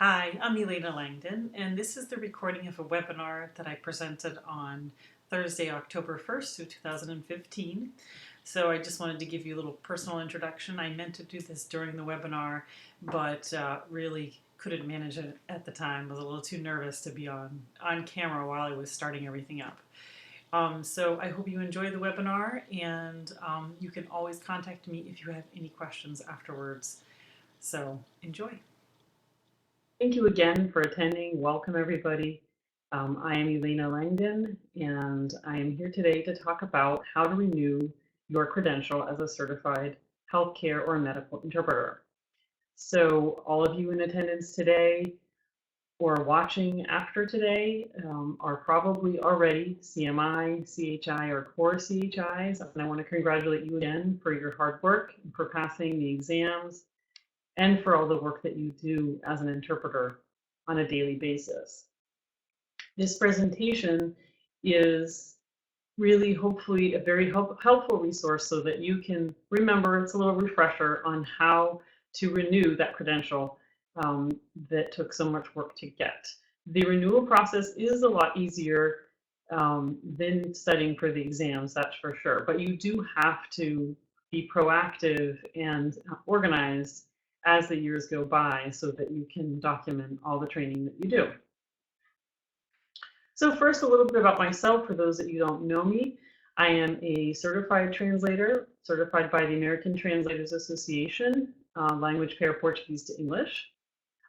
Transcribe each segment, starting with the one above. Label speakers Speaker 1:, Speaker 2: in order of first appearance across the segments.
Speaker 1: Hi, I'm Elena Langdon, and this is the recording of a webinar that I presented on Thursday, October 1st, 2015. So I just wanted to give you a little personal introduction. I meant to do this during the webinar, but really couldn't manage it at the time. I was a little too nervous to be on camera while I was starting everything up. So I hope you enjoy the webinar, and you can always contact me if you have any questions afterwards. So enjoy. Thank you again for attending. Welcome, everybody. I am Elena Langdon, and I am here today to talk about how to renew your credential as a certified healthcare or medical interpreter. So all of you in attendance today or watching after today are probably already CMI, CHI, or CoreCHIs, and I want to congratulate you again for your hard work, for passing the exams, and for all the work that you do as an interpreter on a daily basis. This presentation is really hopefully a very helpful resource so that you can remember, it's a little refresher on how to renew that credential that took so much work to get. The renewal process is a lot easier than studying for the exams, that's for sure, but you do have to be proactive and organized as the years go by so that you can document all the training that you do. So first, a little bit about myself for those that you don't know me. I am a certified translator, certified by the American Translators Association, language pair Portuguese to English.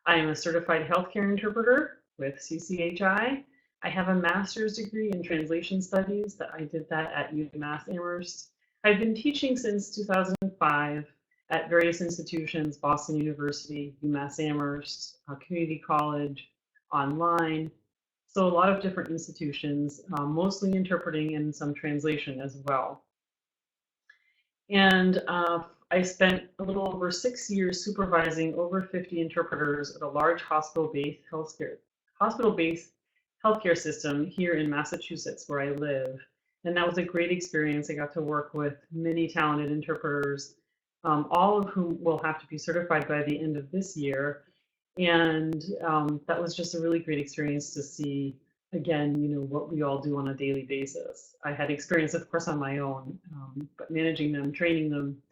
Speaker 1: I am a certified healthcare interpreter with CCHI. I have a master's degree in translation studies that I did that at UMass Amherst. I've been teaching since 2005 at various institutions, Boston University, UMass Amherst, community college, online. So a lot of different institutions, mostly interpreting and some translation as well. And I spent a little over 6 years supervising over 50 interpreters at a large hospital-based healthcare system here in Massachusetts, where I live. And that was a great experience. I got to work with many talented interpreters, all of whom will have to be certified by the end of this year. And that was just a really great experience to see, again, what we all do on a daily basis. I had experience, of course, on my own, but managing them, training them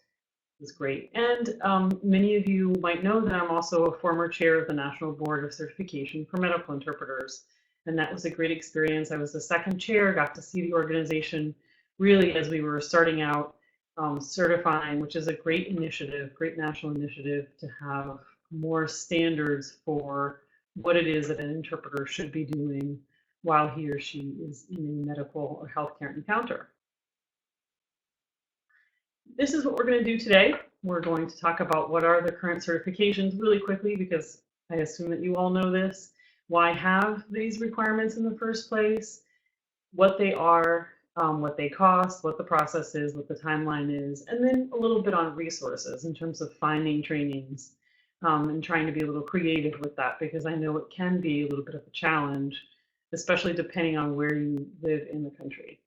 Speaker 1: was great. And many of you might know that I'm also a former chair of the National Board of Certification for Medical Interpreters. And that was a great experience. I was the second chair, got to see the organization really as we were starting out certifying, which is a great initiative, great national initiative to have more standards for what it is that an interpreter should be doing while he or she is in a medical or healthcare encounter. This is what we're going to do today. We're going to talk about what are the current certifications really quickly, because I assume that you all know this. Why have these requirements in the first place, what they are, what they cost, what the process is, what the timeline is, and then a little bit on resources in terms of finding trainings and trying to be a little creative with that, because I know it can be a little bit of a challenge, especially depending on where you live in the country.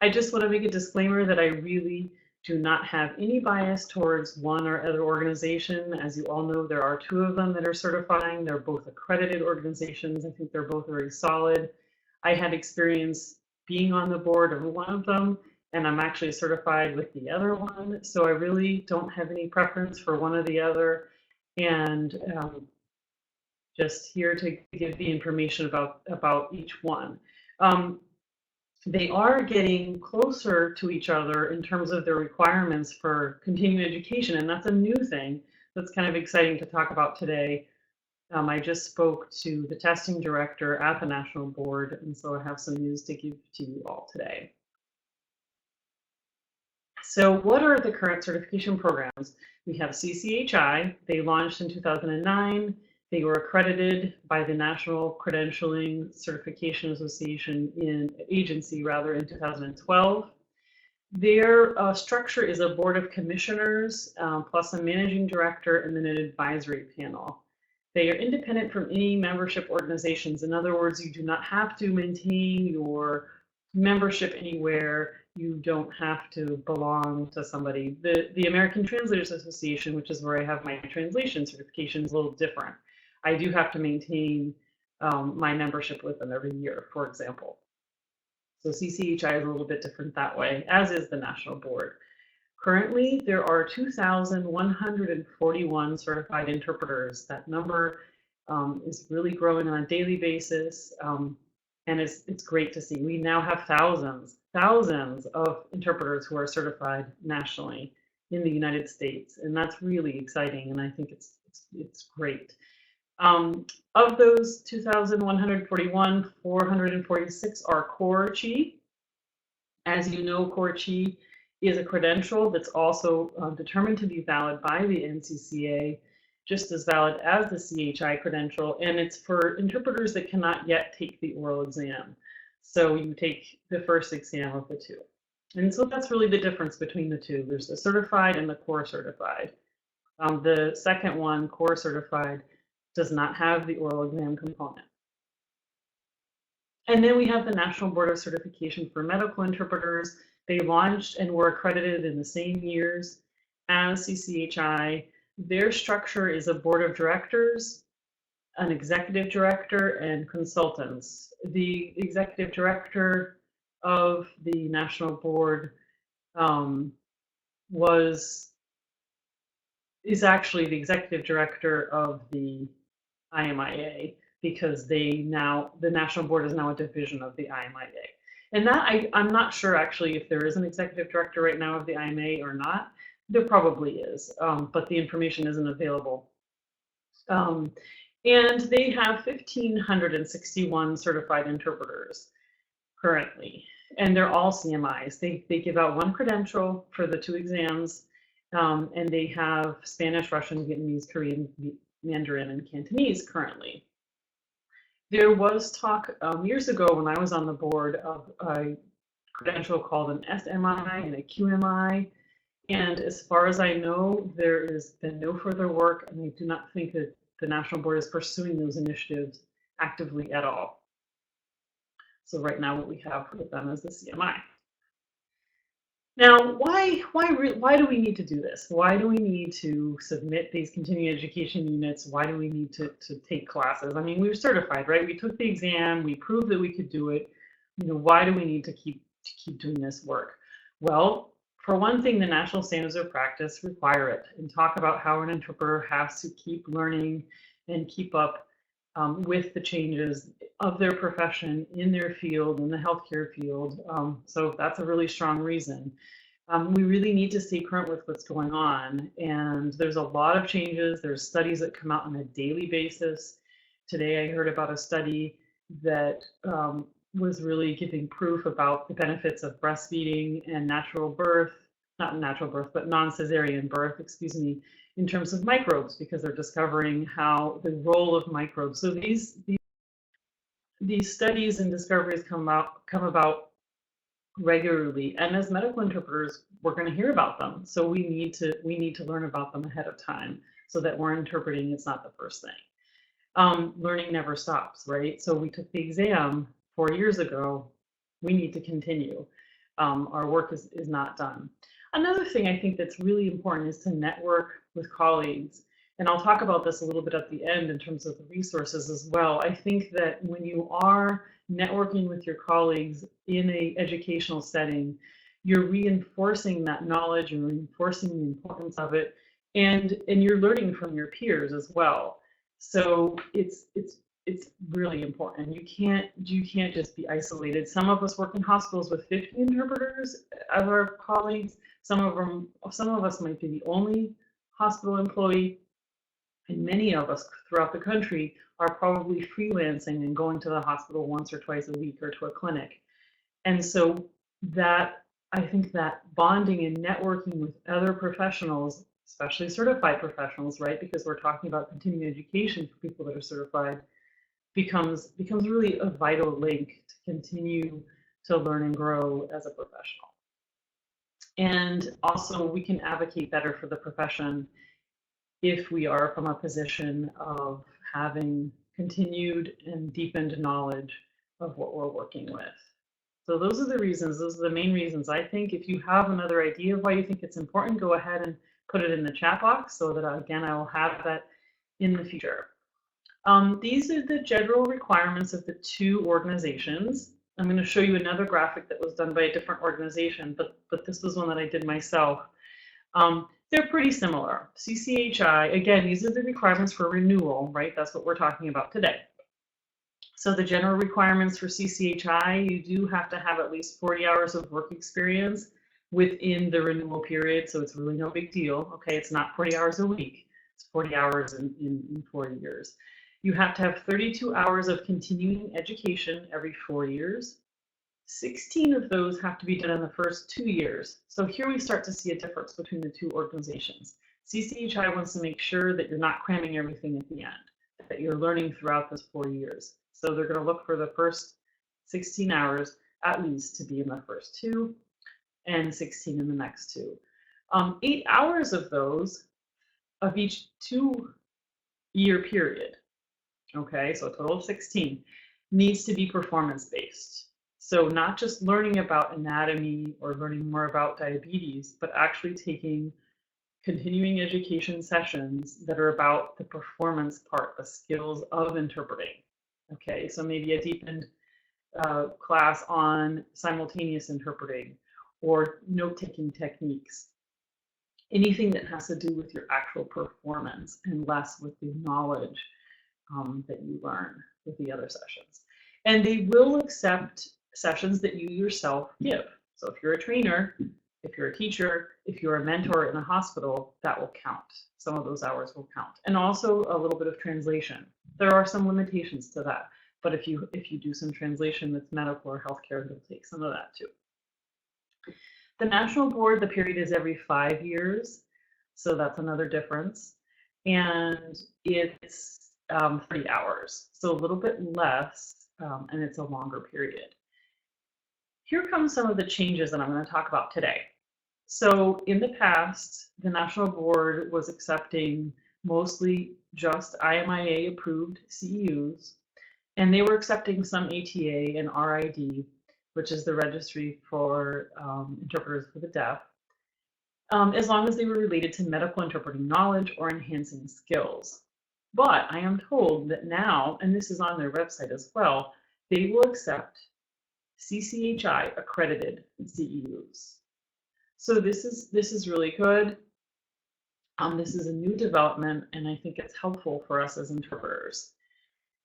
Speaker 1: I just want to make a disclaimer that I really do not have any bias towards one or other organization. As you all know, there are two of them that are certifying. They're both accredited organizations. I think they're both very solid. I had experience being on the board of one of them, and I'm actually certified with the other one. So I really don't have any preference for one or the other. And just here to give the information about each one. They are getting closer to each other in terms of their requirements for continuing education, and that's a new thing that's kind of exciting to talk about today. I just spoke to the testing director at the National Board, and so I have some news to give to you all today. So what are the current certification programs? We have CCHI. They launched in 2009. They were accredited by the National Credentialing Certification Association agency in 2012. Their structure is a board of commissioners plus a managing director and then an advisory panel. They are independent from any membership organizations. In other words, you do not have to maintain your membership anywhere. You don't have to belong to somebody. The American Translators Association, which is where I have my translation certification, is a little different. I do have to maintain my membership with them every year, for example. So CCHI is a little bit different that way, as is the National Board. Currently, there are 2,141 certified interpreters. That number is really growing on a daily basis, and it's great to see. We now have thousands of interpreters who are certified nationally in the United States, and that's really exciting, and I think it's great. Of those 2,141, 446 are CoreCHI. As you know, CoreCHI is a credential that's also determined to be valid by the NCCA, just as valid as the CHI credential, and it's for interpreters that cannot yet take the oral exam. So you take the first exam of the two. And so that's really the difference between the two. There's the certified and the core certified. The second one, core certified, does not have the oral exam component. And then we have the National Board of Certification for Medical Interpreters. They launched and were accredited in the same years as CCHI. Their structure is a board of directors, an executive director, and consultants. The executive director of the National Board is actually the executive director of the IMIA, because the National Board is now a division of the IMIA. And that I'm not sure actually if there is an executive director right now of the IMA or not. There probably is, but the information isn't available. And they have 1,561 certified interpreters currently, and they're all CMIs. They give out one credential for the two exams, and they have Spanish, Russian, Vietnamese, Korean, Mandarin, and Cantonese currently. There was talk years ago when I was on the board of a credential called an SMI and a QMI. And as far as I know, there has been no further work, and I do not think that the National Board is pursuing those initiatives actively at all. So right now what we have with them is the CMI. Now, why do we need to do this? Why do we need to submit these continuing education units? Why do we need to take classes? I mean, we were certified, right? We took the exam, we proved that we could do it. You know, why do we need to keep doing this work? Well, for one thing, the national standards of practice require it and talk about how an interpreter has to keep learning and keep up with the changes of their profession in their field, in the healthcare field. So that's a really strong reason. We really need to stay current with what's going on. And there's a lot of changes. There's studies that come out on a daily basis. Today I heard about a study that was really giving proof about the benefits of breastfeeding and natural birth, not natural birth, but non-cesarean birth, excuse me, in terms of microbes, because they're discovering how the role of microbes. So these studies and discoveries come about regularly, and as medical interpreters, we're going to hear about them. So we need to learn about them ahead of time, so that we're interpreting it's not the first thing. Learning never stops, right? So we took the exam 4 years ago. We need to continue. Our work is not done. Another thing I think that's really important is to network with colleagues. And I'll talk about this a little bit at the end in terms of the resources as well. I think that when you are networking with your colleagues in an educational setting, you're reinforcing that knowledge and reinforcing the importance of it, and you're learning from your peers as well. So it's really important. You can't just be isolated. Some of us work in hospitals with 50 interpreters as our colleagues. Some of us might be the only hospital employee, and many of us throughout the country are probably freelancing and going to the hospital once or twice a week or to a clinic. And so that, I think that bonding and networking with other professionals, especially certified professionals, right? Because we're talking about continuing education for people that are certified, becomes really a vital link to continue to learn and grow as a professional. And also we can advocate better for the profession if we are from a position of having continued and deepened knowledge of what we're working with. So those are the reasons, those are the main reasons. I think if you have another idea of why you think it's important, go ahead and put it in the chat box so that again, I will have that in the future. These are the general requirements of the two organizations. I'm going to show you another graphic that was done by a different organization, but this was one that I did myself. They're pretty similar. CCHI, again, these are the requirements for renewal, right? That's what we're talking about today. So the general requirements for CCHI, you do have to have at least 40 hours of work experience within the renewal period, so it's really no big deal. Okay, it's not 40 hours a week, it's 40 hours in 4 years. You have to have 32 hours of continuing education every 4 years. 16 of those have to be done in the first 2 years. So here we start to see a difference between the two organizations. CCHI wants to make sure that you're not cramming everything at the end, that you're learning throughout those 4 years. So they're going to look for the first 16 hours at least to be in the first 2 and 16 in the next 2. 8 hours of those of each 2-year period, okay, so a total of 16, needs to be performance-based. So not just learning about anatomy or learning more about diabetes, but actually taking continuing education sessions that are about the performance part, the skills of interpreting. Okay, so maybe a deepened class on simultaneous interpreting or note-taking techniques. Anything that has to do with your actual performance and less with the knowledge that you learn with the other sessions. And they will accept sessions that you yourself give. So if you're a trainer, if you're a teacher, if you're a mentor in a hospital, that will count. Some of those hours will count. And also a little bit of translation. There are some limitations to that, but if you do some translation that's medical or healthcare, it'll take some of that too. The national board, the period is every 5 years, so that's another difference. And it's 30 hours, so a little bit less, and it's a longer period. Here comes some of the changes that I'm going to talk about today. So in the past, the national board was accepting mostly just IMIA approved CEUs, and they were accepting some ATA and RID, which is the Registry for Interpreters for the Deaf, as long as they were related to medical interpreting knowledge or enhancing skills. But I am told that now, and this is on their website as well, they will accept CCHI accredited CEUs. So this is really good. This is a new development, and I think it's helpful for us as interpreters.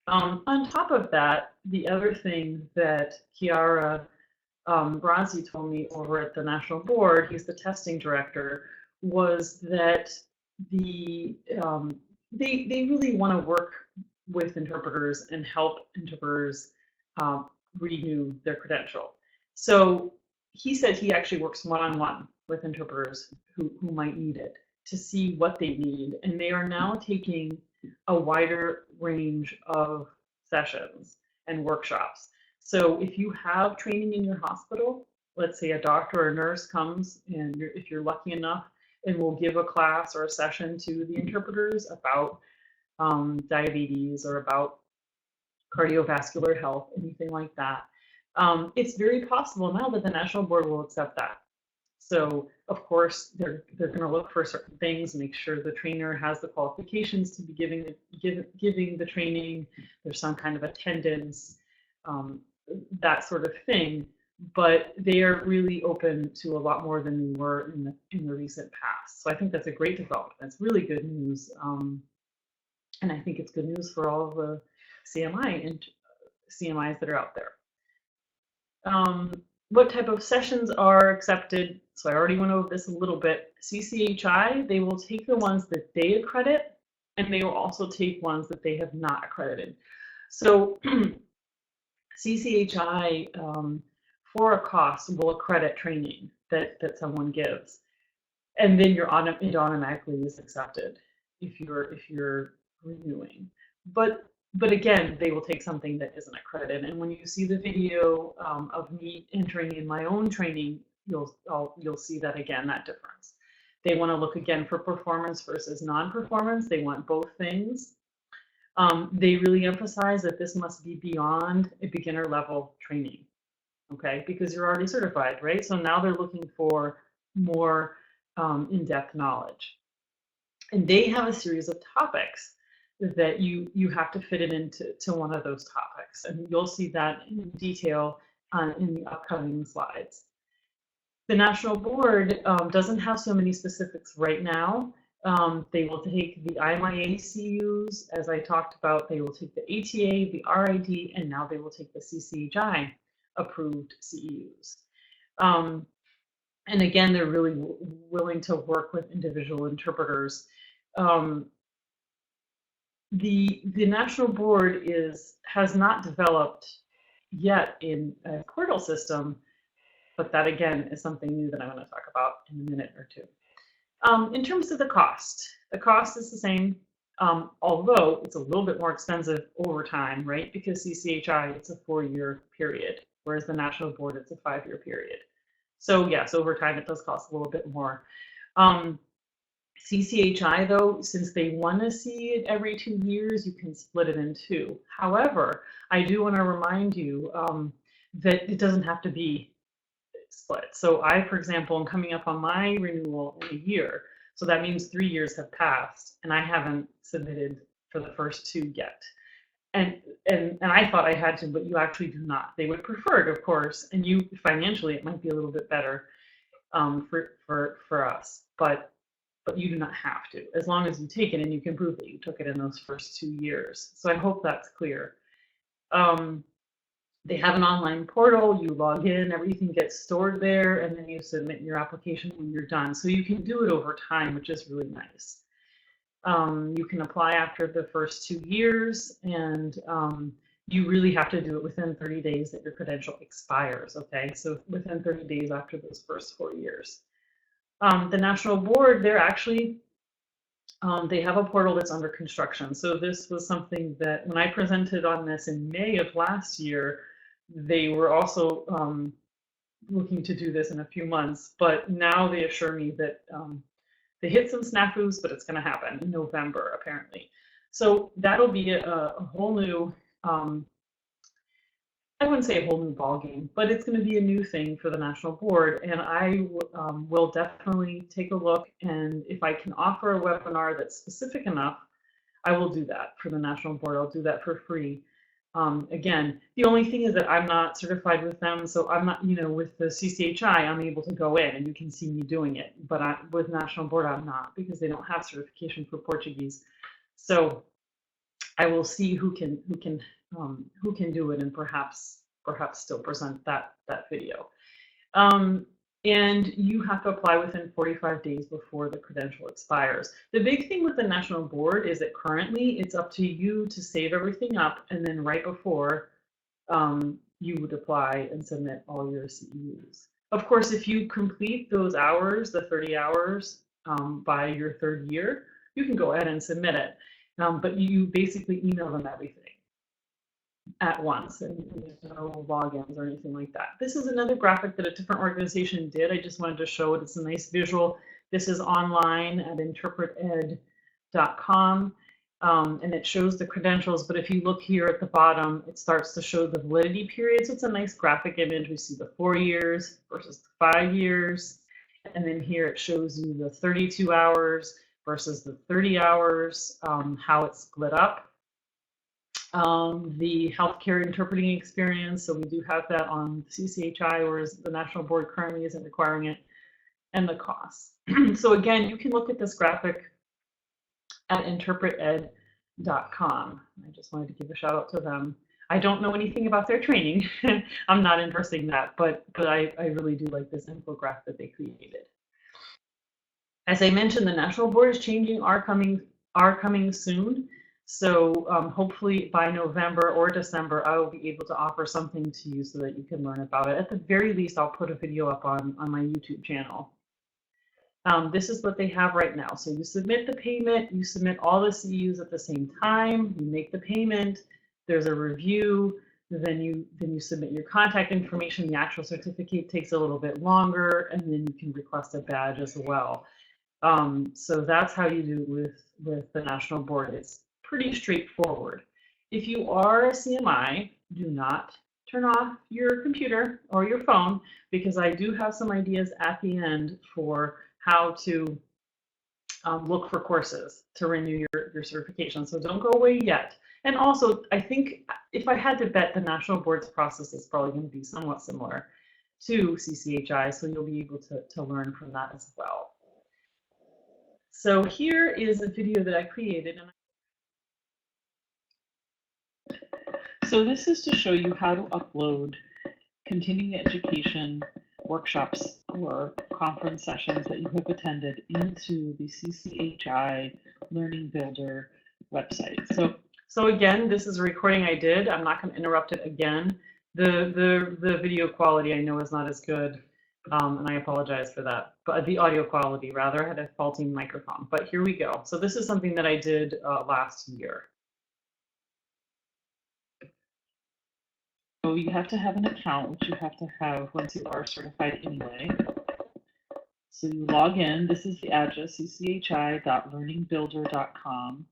Speaker 1: On top of that, the other thing that Chiara Brazzi told me over at the National Board, he's the testing director, was that they really want to work with interpreters and help interpreters renew their credential. So he said he actually works one-on-one with interpreters who might need it to see what they need. And they are now taking a wider range of sessions and workshops. So if you have training in your hospital, let's say a doctor or a nurse comes and if you're lucky enough and will give a class or a session to the interpreters about diabetes or about cardiovascular health, anything like that. It's very possible now that the National Board will accept that. So of course, they're going to look for certain things, make sure the trainer has the qualifications to be giving the training. There's some kind of attendance, that sort of thing. But they are really open to a lot more than we were in the recent past. So I think that's a great development. That's really good news, and I think it's good news for all of the CMI and CMIs that are out there. What type of sessions are accepted? So I already went over this a little bit. CCHI, they will take the ones that they accredit, and they will also take ones that they have not accredited. So CCHI, for a cost, will accredit training that someone gives, and then it automatically is accepted if you're renewing. But again, they will take something that isn't accredited. And when you see the video of me entering in my own training, you'll see that again, that difference. They want to look again for performance versus non-performance. They want both things. They really emphasize that this must be beyond a beginner level training. okay, because you're already certified, right? So now they're looking for more in-depth knowledge. And they have a series of topics that you have to fit it into one of those topics. And you'll see that in detail in the upcoming slides. The national board doesn't have so many specifics right now. They will take the IMIA CUs, as I talked about. They will take the ATA, the RID, and now they will take the CCHI approved CEUs. And again, they're really willing to work with individual interpreters. The national board has not developed yet in a portal system, but that again is something new that I'm going to talk about in a minute or two. In terms of the cost is the same, although it's a little bit more expensive over time, right? Because CCHI, it's a 4-year period, whereas the national board, it's a 5-year period. So yes, over time it does cost a little bit more. CCHI though, since they want to see it every 2 years, you can split it in two. However, I do want to remind you that it doesn't have to be split. So I, for example, am coming up on my renewal in a year. So that means 3 years have passed and I haven't submitted for the first 2 yet. And I thought I had to, but you actually do not. They would prefer it, of course, and you financially it might be a little bit better for us, but you do not have to, as long as you take it and you can prove that you took it in those first 2 years. So I hope that's clear. They have an online portal, you log in, everything gets stored there, and then you submit your application when you're done. So you can do it over time, which is really nice. You can apply after the first 2 years, and you really have to do it within 30 days that your credential expires, okay? So within 30 days after those first 4 years. The national board, they're actually, they have a portal that's under construction. So this was something that when I presented on this in May of last year, they were also looking to do this in a few months, but now they assure me that they hit some snafus, but it's going to happen in November, apparently. So that'll be a whole new, I wouldn't say a whole new ball game, but it's going to be a new thing for the national board. And I will definitely take a look. And if I can offer a webinar that's specific enough, I will do that for the national board. I'll do that for free. Again, the only thing is that I'm not certified with them, so I'm not, with the CCHI, I'm able to go in and you can see me doing it. But with National Board, I'm not, because they don't have certification for Portuguese. So I will see who can do it, and perhaps still present that video. And you have to apply within 45 days before the credential expires. The big thing with the national board is that currently it's up to you to save everything up, and then right before you would apply and submit all your CEUs. Of course, if you complete those hours, the 30 hours by your 3rd year, you can go ahead and submit it. But you basically email them everything at once, and no logins or anything like that. This is another graphic that a different organization did. I just wanted to show it. It's a nice visual. This is online at interpreted.com, and it shows the credentials. But if you look here at the bottom, it starts to show the validity periods. It's a nice graphic image. We see the 4 years versus the 5 years. And then here it shows you the 32 hours versus the 30 hours, how it's split up. The healthcare interpreting experience, so we do have that on CCHI, whereas the national board currently isn't requiring it, and the costs. So again, you can look at this graphic at interpreted.com. I just wanted to give a shout out to them. I don't know anything about their training. I'm not interested in that, but I really do like this infographic that they created. As I mentioned, the national board is changing, are coming soon. So hopefully by November or December, I will be able to offer something to you so that you can learn about it. At the very least, I'll put a video up on my YouTube channel. This is what they have right now. So you submit the payment, you submit all the CEUs at the same time, you make the payment, there's a review, then you submit your contact information. The actual certificate takes a little bit longer, and then you can request a badge as well. So that's how you do with the national board. It's pretty straightforward. If you are a CMI, do not turn off your computer or your phone, because I do have some ideas at the end for how to look for courses to renew your certification. So don't go away yet. And also, I think if I had to bet, the National Board's process is probably going to be somewhat similar to CCHI, so you'll be able to learn from that as well. So here is a video that I created. So this is to show you how to upload continuing education workshops or conference sessions that you have attended into the CCHI Learning Builder website. So again, this is a recording I did. I'm not going to interrupt it again. The video quality I know is not as good, and I apologize for that. But the audio quality, rather, I had a faulty microphone. But here we go. So this is something that I did last year. So you have to have an account, which you have to have once you are certified anyway. So you log in. This is the address, cchi.learningbuilder.com.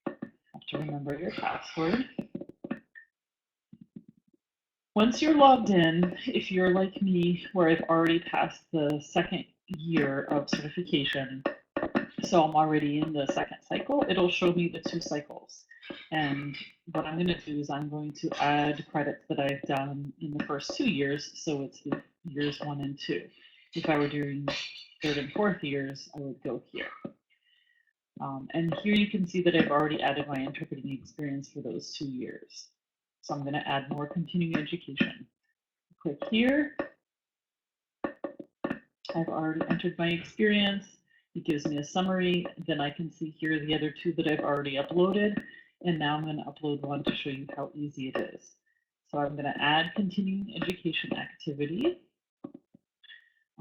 Speaker 1: Have to remember your password. Once you're logged in, if you're like me, where I've already passed the second year of certification, so I'm already in the second cycle, it'll show me the 2 cycles. And what I'm going to do is I'm going to add credits that I've done in the first 2 years, so it's the years 1 and 2. If I were doing 3rd and 4th years, I would go here. And here you can see that I've already added my interpreting experience for those 2 years. So I'm going to add more continuing education. Click here. I've already entered my experience. It gives me a summary. Then I can see here the other 2 that I've already uploaded. And now I'm going to upload one to show you how easy it is. So I'm going to add continuing education activity.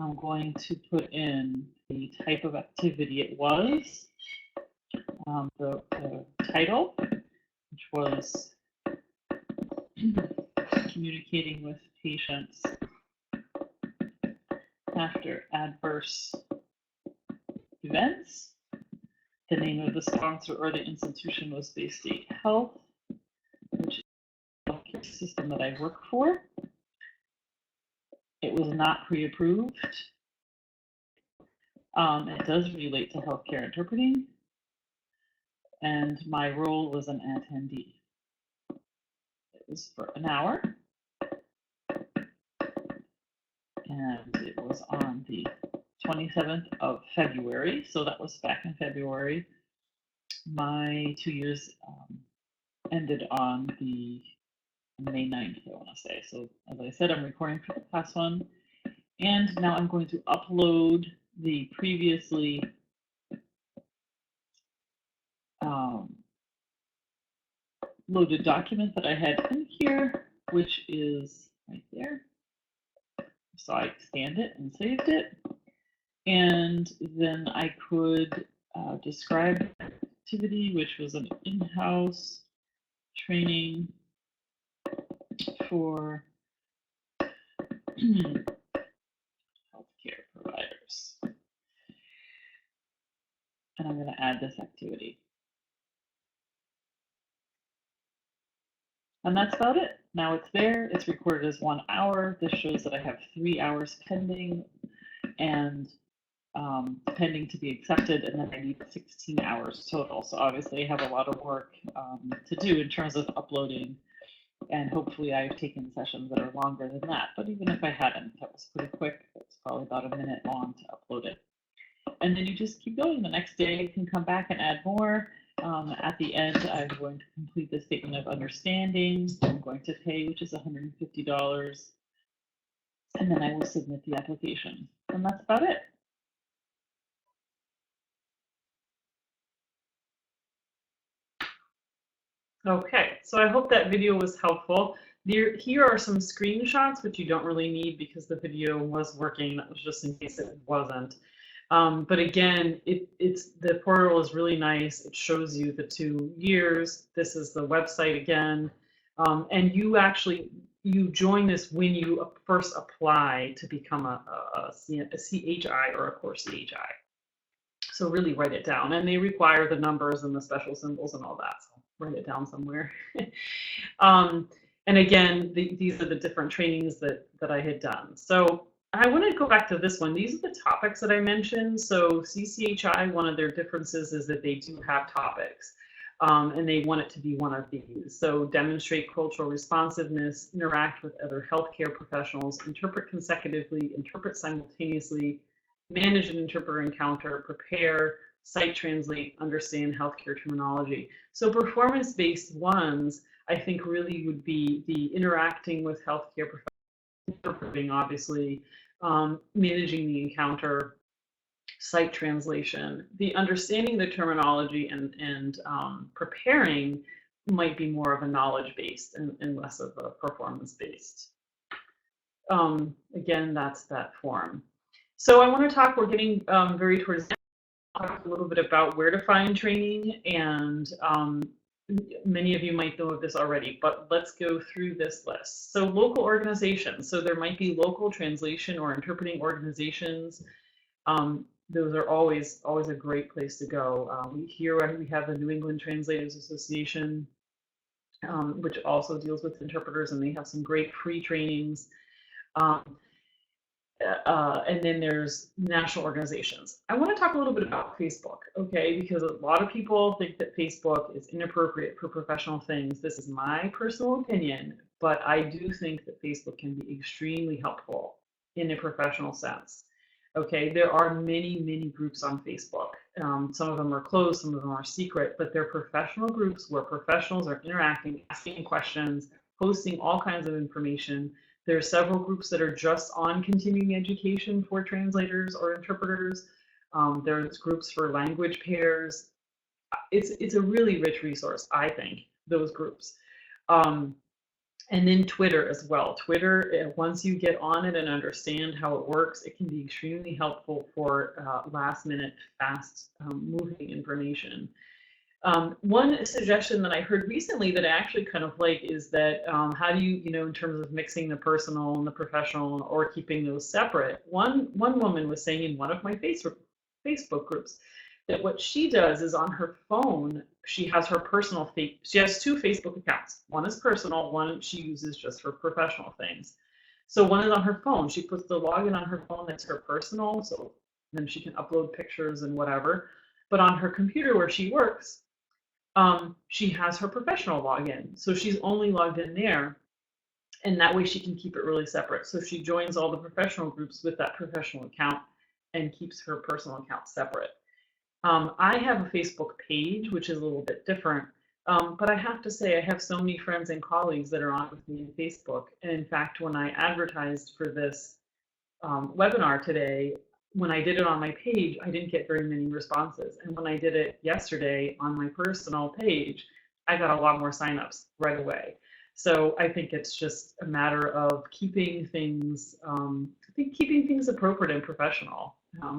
Speaker 1: I'm going to put in the type of activity it was, the title, which was communicating with patients after adverse events. The name of the sponsor or the institution was Bay State Health, which is the healthcare system that I work for. It was not pre-approved. It does relate to healthcare interpreting. And my role was an attendee. It was for an hour. And it was on the 27th of February. So that was back in February. My 2 years ended on the May 9th, I want to say. So as I said, I'm recording for the past one. And now I'm going to upload the previously loaded document that I had in here, which is right there. So I scanned it and saved it. And then I could describe the activity, which was an in-house training for healthcare providers. And I'm going to add this activity. And that's about it. Now it's there. It's recorded as 1 hour. This shows that I have 3 hours pending and pending to be accepted, and then I need 16 hours total. So obviously I have a lot of work to do in terms of uploading, and hopefully I've taken sessions that are longer than that. But even if I hadn't, that was pretty quick. It's probably about a minute long to upload it. And then you just keep going. The next day you can come back and add more. At the end, I'm going to complete the statement of understanding. I'm going to pay, which is $150. And then I will submit the application. And that's about it. Okay, so I hope that video was helpful. Here are some screenshots, which you don't really need because the video was working. That was just in case it wasn't. But again, the portal is really nice. It shows you the 2 years. This is the website again. And you join this when you first apply to become a CHI or a CoreCHI. So really write it down. And they require the numbers and the special symbols and all that. So write it down somewhere. um, and again, these are the different trainings that I had done. So I want to go back to this one. These are the topics that I mentioned. So CCHI, one of their differences is that they do have topics. And they want it to be one of these. So demonstrate cultural responsiveness, interact with other healthcare professionals, interpret consecutively, interpret simultaneously, manage an interpreter encounter, prepare, cite, translate, understand healthcare terminology. So performance-based ones, I think really would be the interacting with healthcare professionals, interpreting, obviously, managing the encounter, cite translation. The understanding the terminology and preparing might be more of a knowledge-based and less of a performance-based. Again, that's that form. So I want to talk, we're getting very towards the end, talk a little bit about where to find training, and many of you might know of this already, but let's go through this list. So local organizations, so there might be local translation or interpreting organizations. Those are always a great place to go. Here we have the New England Translators Association, which also deals with interpreters, and they have some great free trainings. And then there's national organizations. I want to talk a little bit about Facebook, okay? Because a lot of people think that Facebook is inappropriate for professional things. This is my personal opinion, but I do think that Facebook can be extremely helpful in a professional sense. Okay, there are many groups on Facebook. Some of them are closed, some of them are secret, but they're professional groups where professionals are interacting, asking questions, posting all kinds of information. There are several groups that are just on continuing education for translators or interpreters. There's groups for language pairs. It's a really rich resource, I think, those groups. And then Twitter as well. Twitter, once you get on it and understand how it works, it can be extremely helpful for last minute, fast moving information. One suggestion that I heard recently that I actually kind of like is that how do you, in terms of mixing the personal and the professional or keeping those separate? One woman was saying in one of my Facebook groups that what she does is on her phone, she has her personal, she has two Facebook accounts. One is personal, one she uses just for professional things. So one is on her phone. She puts the login on her phone that's her personal, so then she can upload pictures and whatever. But on her computer where she works, she has her professional login. So she's only logged in there, and that way she can keep it really separate. So she joins all the professional groups with that professional account and keeps her personal account separate. I have a Facebook page, which is a little bit different, but I have to say I have so many friends and colleagues that are on with me in Facebook. And in fact, when I advertised for this webinar today, when I did it on my page, I didn't get very many responses. And when I did it yesterday on my personal page, I got a lot more signups right away. So I think it's just a matter of keeping things, keeping things appropriate and professional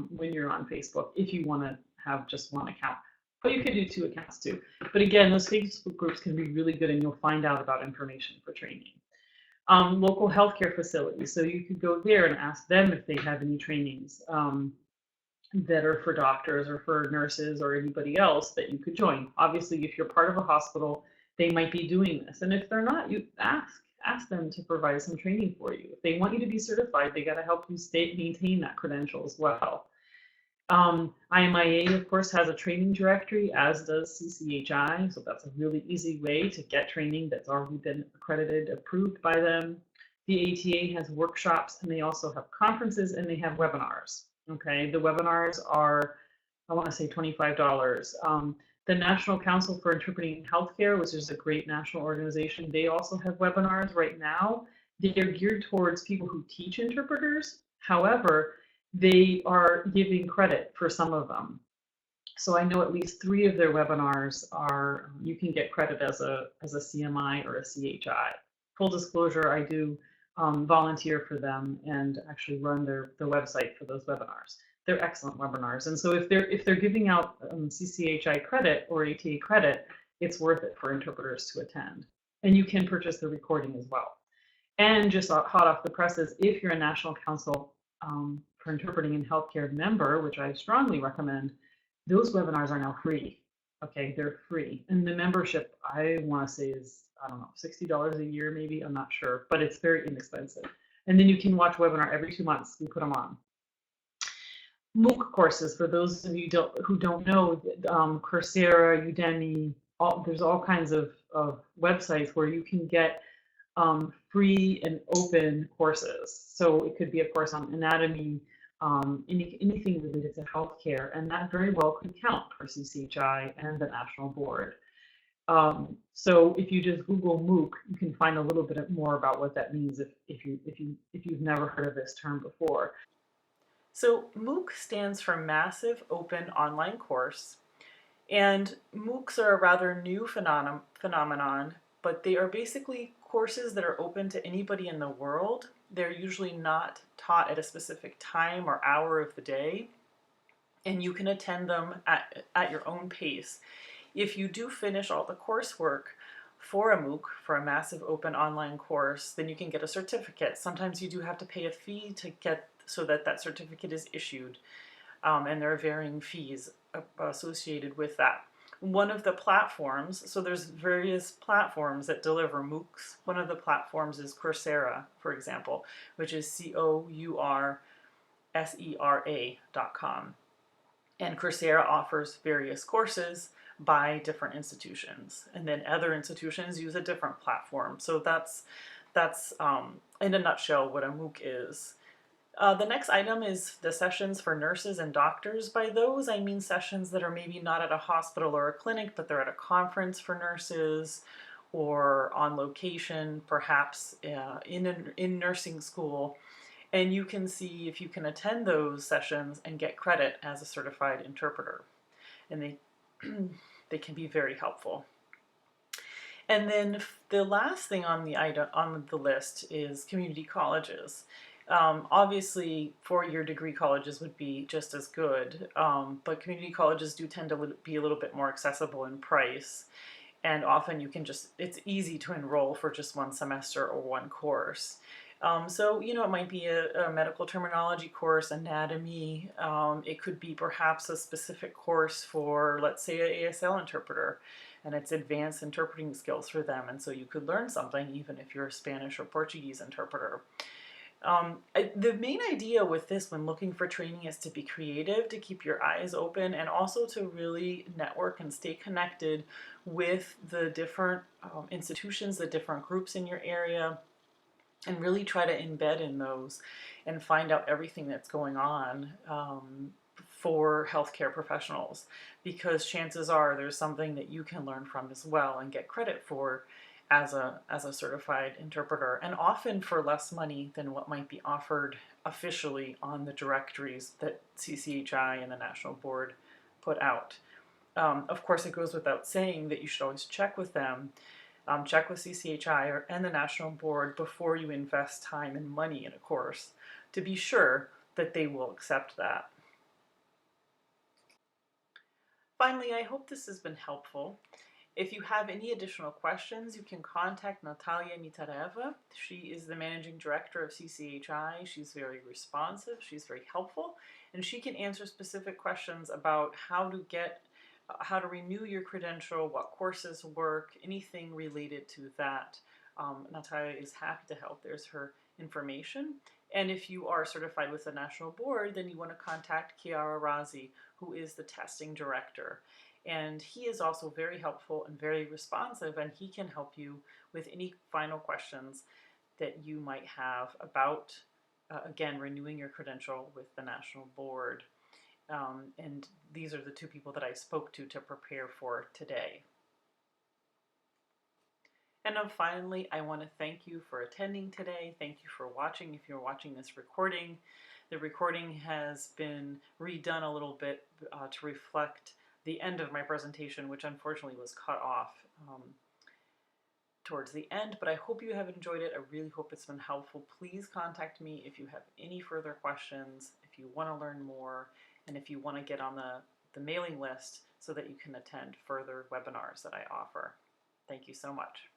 Speaker 1: when you're on Facebook, if you want to have just one account. But you could do two accounts too. But again, those Facebook groups can be really good, and you'll find out about information for training. Local healthcare facilities. So you could go there and ask them if they have any trainings that are for doctors or for nurses or anybody else that you could join. Obviously, if you're part of a hospital, they might be doing this. And if they're not, you ask them to provide some training for you. If they want you to be certified, they got to help you maintain that credential as well. IMIA, of course, has a training directory, as does CCHI, so that's a really easy way to get training that's already been accredited, approved by them. The ATA has workshops, and they also have conferences, and they have webinars. Okay, the webinars are, I want to say, $25. The National Council for Interpreting in Healthcare, which is a great national organization, they also have webinars right now. They're geared towards people who teach interpreters. However, they are giving credit for some of them. So I know at least 3 of their webinars are, you can get credit as a CMI or a CHI. Full disclosure, I do volunteer for them and actually run their website for those webinars. They're excellent webinars. And so if they're giving out CCHI credit or ATA credit, it's worth it for interpreters to attend. And you can purchase the recording as well. And just hot off the presses, if you're a National Council for Interpreting in Healthcare member, which I strongly recommend, those webinars are now free. Okay, they're free. And the membership, I want to say is, I don't know, $60 a year maybe, I'm not sure, but it's very inexpensive. And then you can watch webinar every 2 months. We put them on. MOOC courses, for those of you who don't know, Coursera, Udemy, there's all kinds of websites where you can get free and open courses. So it could be a course on anatomy, anything related to healthcare, and that very well could count for CCHI and the national board. So if you just Google MOOC, you can find a little bit more about what that means if you've never heard of this term before. So MOOC stands for Massive Open Online Course, and MOOCs are a rather new phenomenon, but they are basically courses that are open to anybody in the world. They're usually not taught at a specific time or hour of the day, and you can attend them at your own pace. If you do finish all the coursework for a MOOC, for a massive open online course, then you can get a certificate. Sometimes you do have to pay a fee to get so that that certificate is issued, and there are varying fees associated with that. One of the platforms, so there's various platforms that deliver MOOCs. One of the platforms is Coursera, for example, which is CourSera.com. And Coursera offers various courses by different institutions, and then other institutions use a different platform. So that's in a nutshell what a MOOC is. The next item is the sessions for nurses and doctors. By those, I mean sessions that are maybe not at a hospital or a clinic, but they're at a conference for nurses or on location, perhaps in nursing school. And you can see if you can attend those sessions and get credit as a certified interpreter. And they can be very helpful. And then the last thing on the list is community colleges. Obviously, four-year degree colleges would be just as good, but community colleges do tend to be a little bit more accessible in price, and often it's easy to enroll for just one semester or one course. So, it might be a medical terminology course, anatomy. It could be perhaps a specific course for, let's say, an ASL interpreter, and it's advanced interpreting skills for them, and so you could learn something even if you're a Spanish or Portuguese interpreter. The main idea with this when looking for training is to be creative, to keep your eyes open, and also to really network and stay connected with the different institutions, the different groups in your area, and really try to embed in those and find out everything that's going on for healthcare professionals, because chances are there's something that you can learn from as well and get credit for as a certified interpreter, and often for less money than what might be offered officially on the directories that CCHI and the National Board put out. Of course, it goes without saying that you should always check with them. Check with CCHI and the National Board before you invest time and money in a course to be sure that they will accept that. Finally, I hope this has been helpful. If you have any additional questions, you can contact Natalia Mitareva. She is the Managing Director of CCHI. She's very responsive, she's very helpful, and she can answer specific questions about how to renew your credential, what courses work, anything related to that. Natalia is happy to help. There's her information. And if you are certified with the National Board, then you want to contact Chiara Razi, who is the testing director. And he is also very helpful and very responsive, and he can help you with any final questions that you might have about, again, renewing your credential with the National Board. And these are the two people that I spoke to prepare for today. And then finally, I want to thank you for attending today. Thank you for watching. If you're watching this recording, the recording has been redone a little bit to reflect the end of my presentation, which unfortunately was cut off towards the end, but I hope you have enjoyed it. I really hope it's been helpful. Please contact me if you have any further questions, if you want to learn more, and if you want to get on the mailing list so that you can attend further webinars that I offer. Thank you so much.